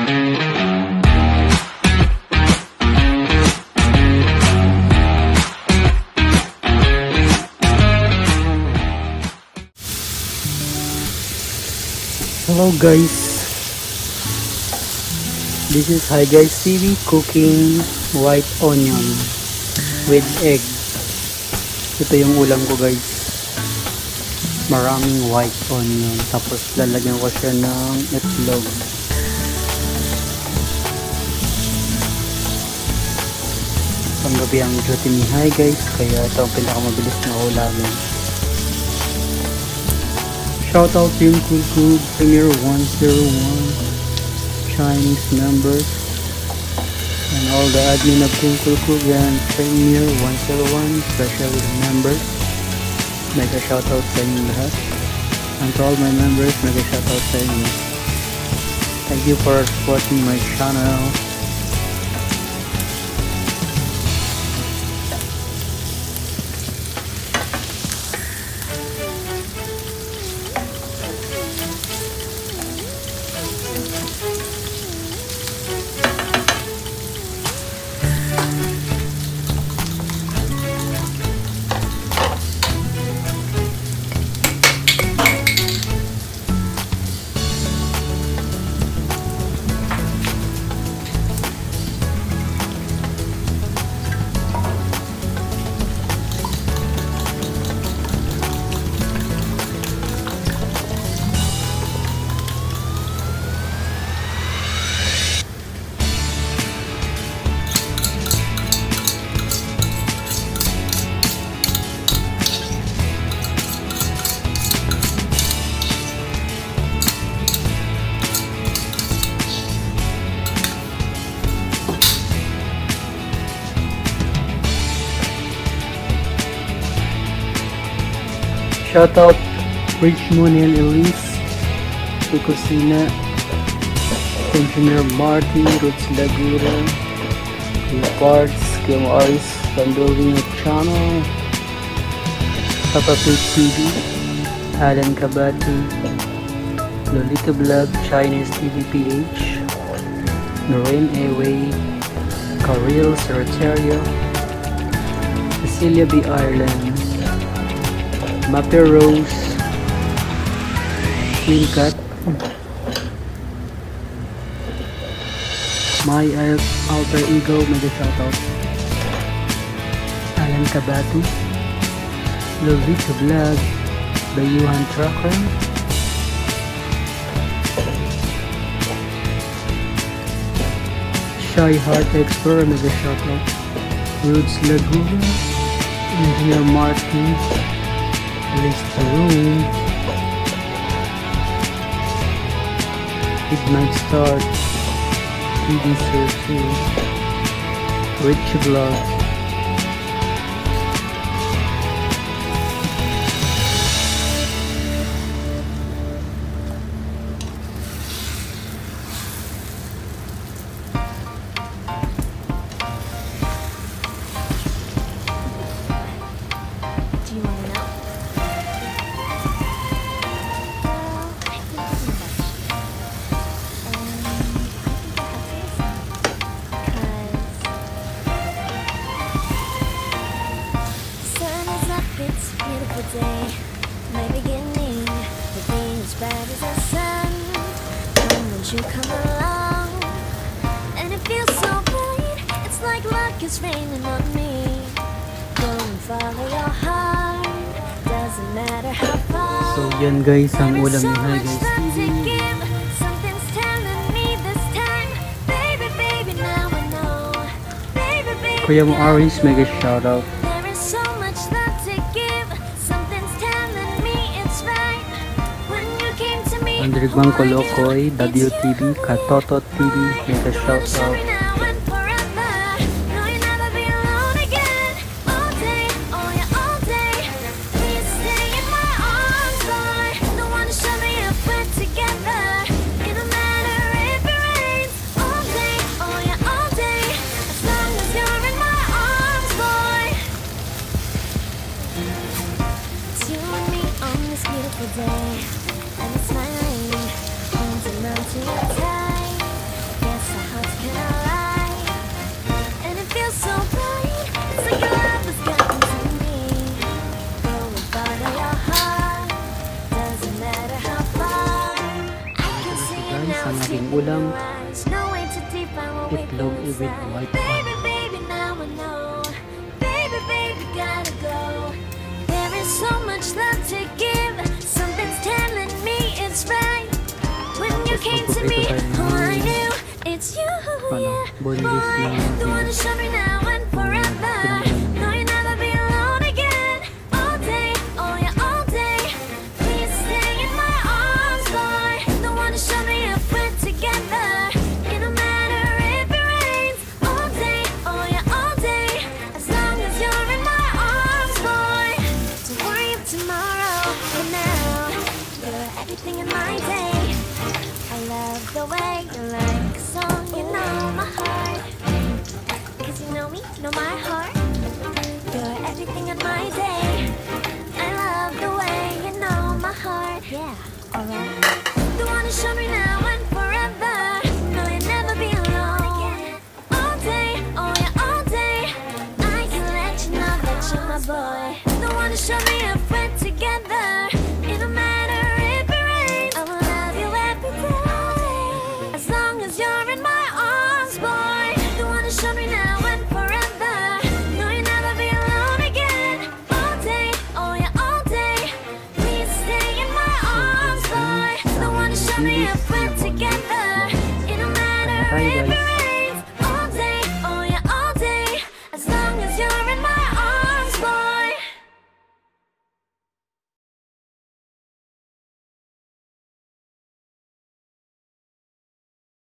Hello guys, this is Hi Guys TV cooking white onion with egg. Ito yung ulam ko guys, maraming white onion, tapos lalagyan ko siya ng itlog. Panggabi ang duty ni Hi Guys, kaya ito ang pinakamabilis na ulamin. Shoutout Team Cool Premier 101, Chinese members, and all the admin of Team Cool and Premier 101, especially the members. Mega shoutout sa inyo lahat. And to all my members, mega shoutout sa inyo. Thank you for supporting my channel. Shoutout Richmond and Elise, Kusina, Engineer Marty, Roots Lagura, Parts, Kim Aris, Pandolino Channel, Papa Pig TV, Alan Kabati, Lolita Vlog, Chinese TVPH, Noreen Away, Karil Serraterio, Cecilia B. Ireland, Mape Rose, Clean Cut, My Alter Ego, mega shoutout, Alan Kabati, Lovita Vlog, The Yuhan Trucker, Shy Heart Explorer, mega shoutout, Roots Laguna, Engineer Martin, List Room, Midnight Start, TD02, Rich Vlog, day, my beginning, the thing as bad as the sun. When won't you come along? And it feels so bright, it's like luck is raining on me. Go and follow your heart, doesn't matter how far. So yan guys, ang ulam ni Hi Guys TV. Something's telling me this time, baby, baby, now I know. Baby, baby, Kuya mo Aris, mega shoutout. Andrigman Kolokoy, WTV, Katotot TV, mega shoutout. ulam, No way to define what we itlog feel with inside. white Baby, wine. baby, now I know. Baby, baby, gotta go. There is so much love to give. Something's telling me it's right. When you came to me, oh, I knew it's you, yeah. Boy, the one to show me now and forever. No, you'll never be alone again. All day, oh yeah, all day. Please stay in my arms, boy. The one to show me if we're together. It don't matter if it rains. All day, oh yeah, all day. As long as you're in my arms, boy. Don't worry of tomorrow. For now, you're everything in my day. I love the way you like a song, you know my heart. Cause you know me, know my heart. You're everything in my day. I love the way you know my heart. Yeah, alright. The one to show me now and forever. No, you'll never be alone again. All day, oh yeah, all day. I can let you know that you're my boy. The one to show me if we're together. It don't matter if it rains. I will love you every day. As long as you're in my arms, boy. The one to show me now and forever. No, you'll never be alone again. All day, oh yeah, all day. Please stay in my arms, boy. The one to show me if we're together. It don't matter if it